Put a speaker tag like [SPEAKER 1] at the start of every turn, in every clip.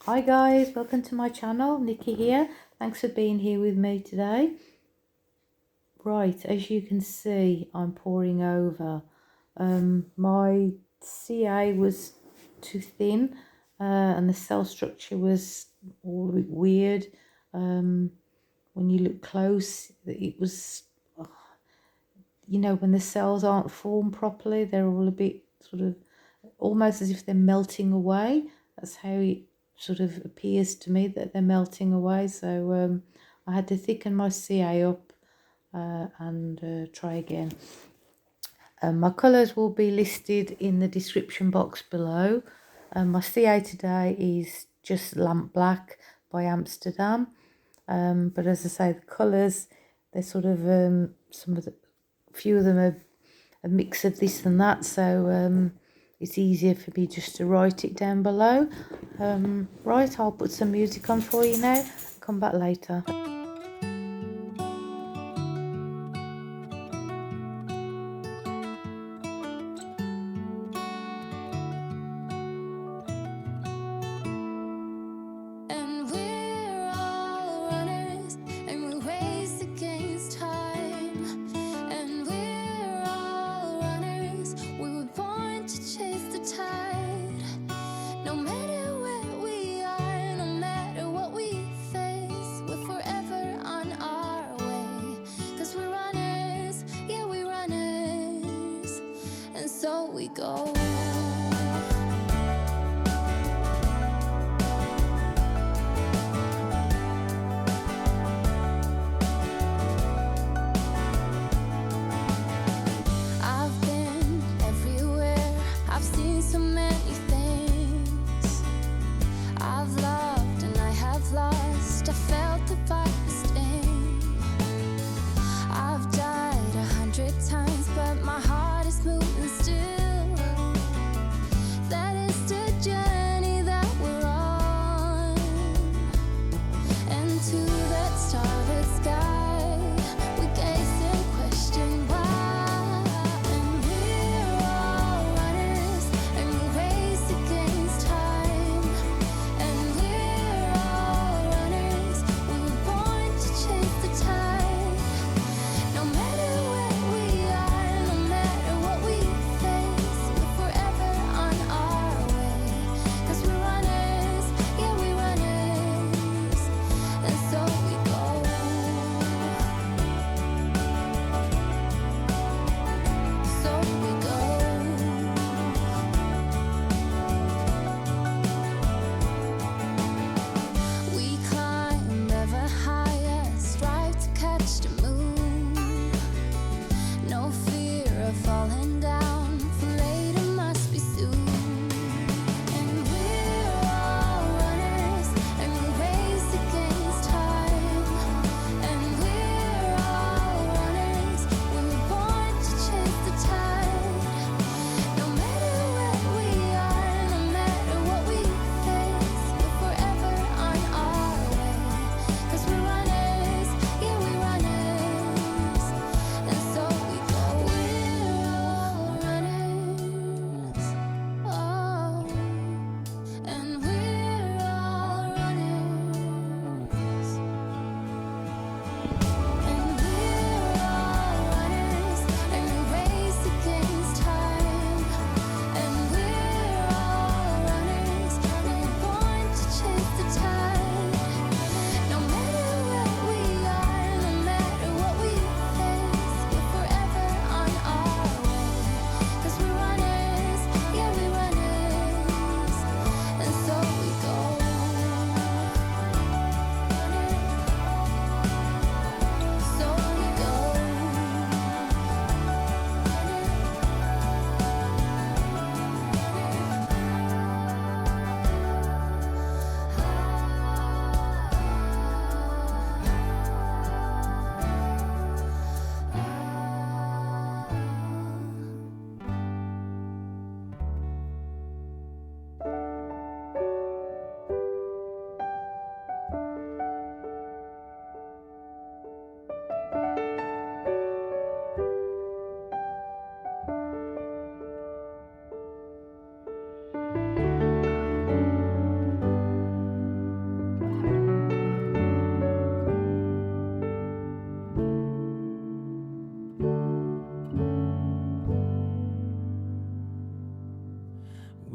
[SPEAKER 1] Hi guys, welcome to my channel. Nikki here. Thanks for being here with me today. Right, as you can see, I'm pouring over. My CA was too thin and the cell structure was all a bit weird. When you look close, it was, you know, when the cells aren't formed properly, they're all a bit sort of almost as if they're melting away. That's how it sort of appears to me, that they're melting away. So I had to thicken my CA up and try again. My colours will be listed in the description box below. My CA today is just Lamp Black by Amsterdam. But as I say, the colours, they're sort of few of them are a mix of this and that, so it's easier for me just to write it down below. Right, I'll put some music on for you now. Come back later.
[SPEAKER 2] So we go. I've been everywhere. I've seen so many things. I've loved and I have lost. I felt the virus sting. I've died 100 times, but my heart is moving still.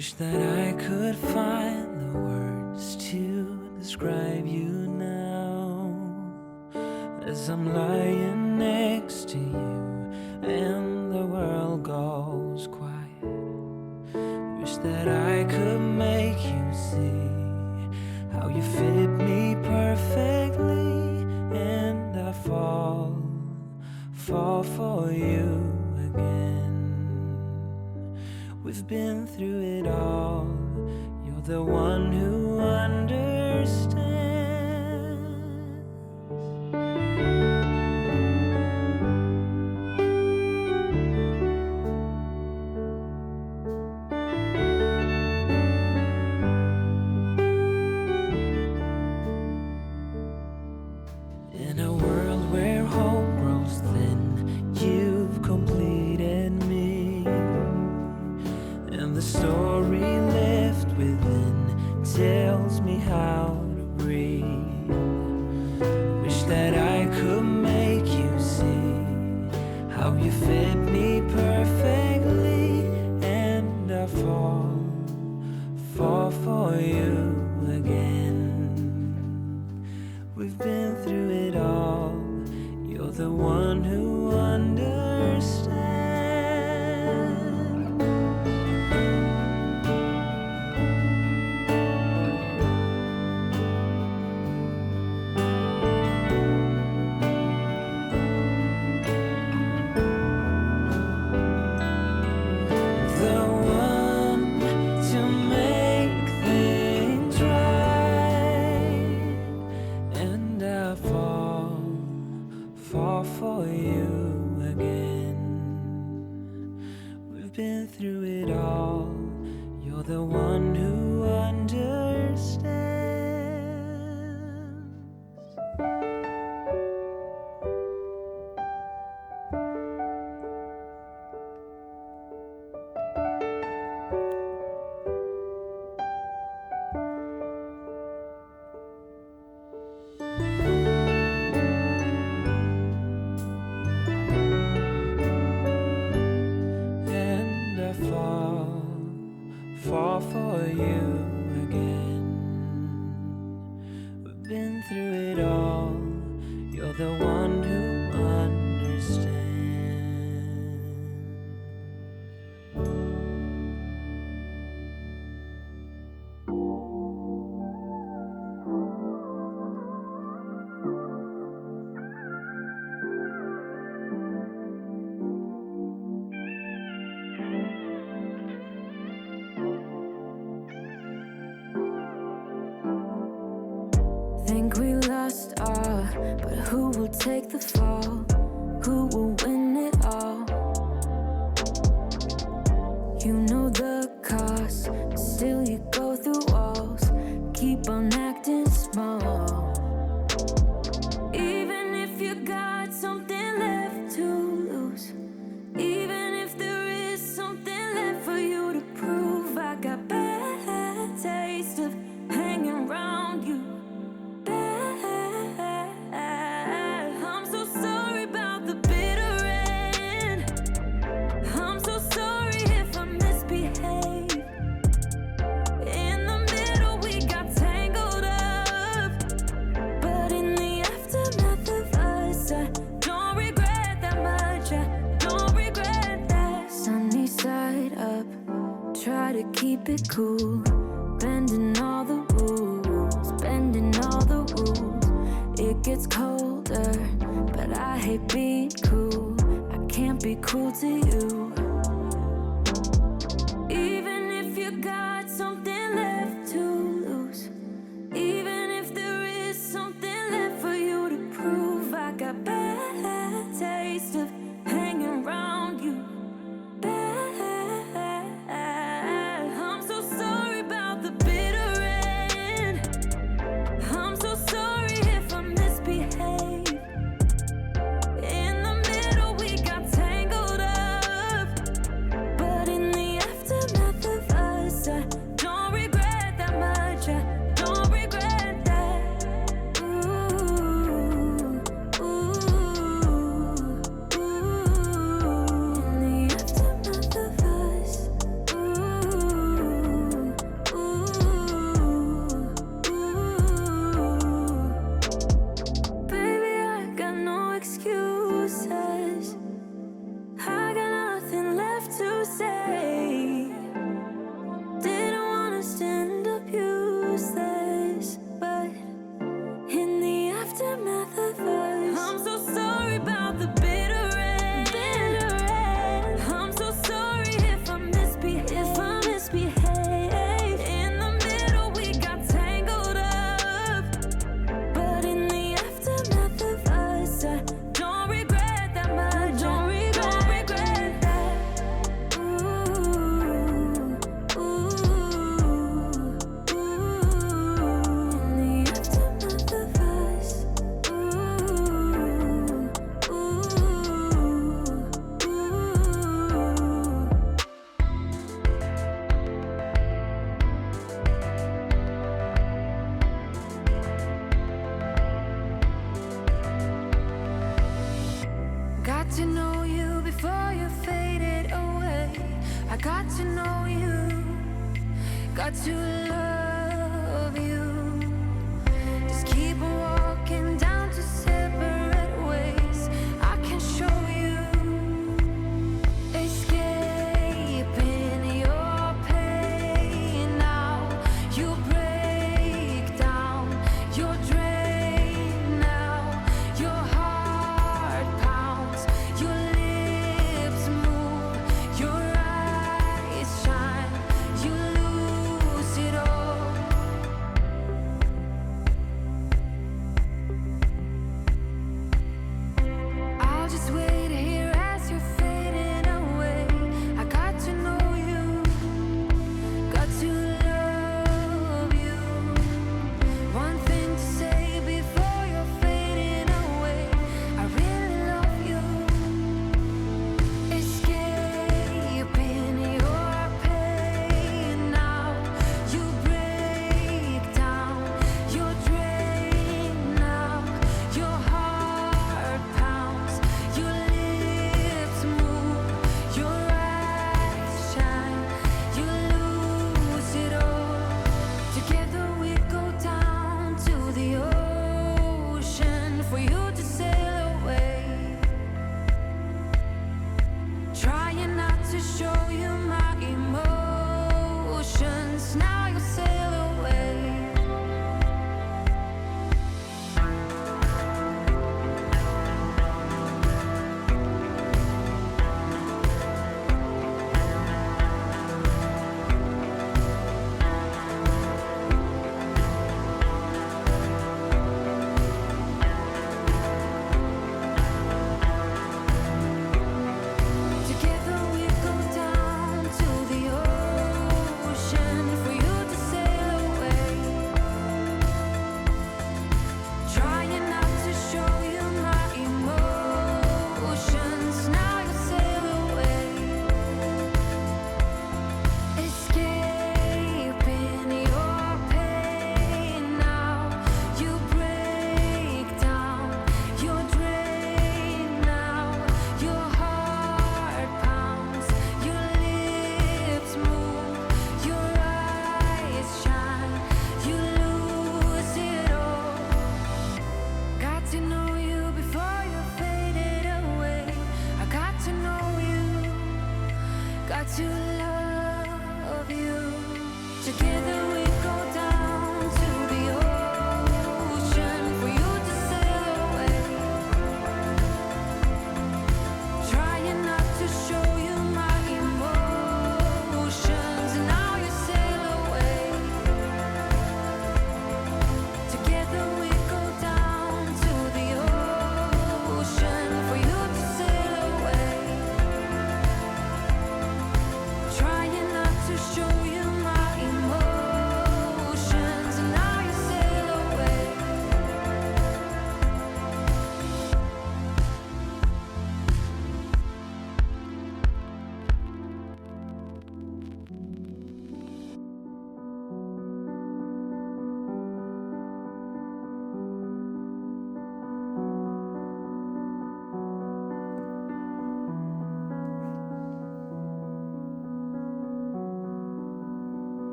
[SPEAKER 3] Wish that I could find the words to describe you now, as I'm lying next to you and the world goes quiet. Wish that I could make you see how you fit me perfectly, and I fall for you again. We've been through it all. You're the one who understands. In a world where hope grows thin, you've completed me, and the story left within tells me how to breathe. Wish that I could make you see how you fit me perfectly, and I fall for you again. We've been through it all. You're the one who understands. The one to make things right, and I fall for you again. We've been through it all. You're the one who understands. And I fall for you again. We've been through it all. You're the one who understands.
[SPEAKER 2] Think we lost all, but who will take the fall? Who will win it all? You know the cost, still you go through walls. Keep on acting small. Even if you got something left to lose, even if there is something left for you to prove, I got bad taste of hanging around you. I'm so sorry about the bitter end. I'm so sorry if I misbehave. In the middle we got tangled up, but in the aftermath of us, I don't regret that much. I don't regret that. Sunny side up, try to keep it cool, bending all the rules, bending all the rules. It gets colder, but I hate being cruel. I can't be cruel to you. Even if you got something left to lose, even if there is something left for you to prove, I got bad taste of hanging around you. I'm so sorry about the bitter end. I'm so sorry if I misbehave. In the middle we got tangled up, but in the aftermath of us, I to love.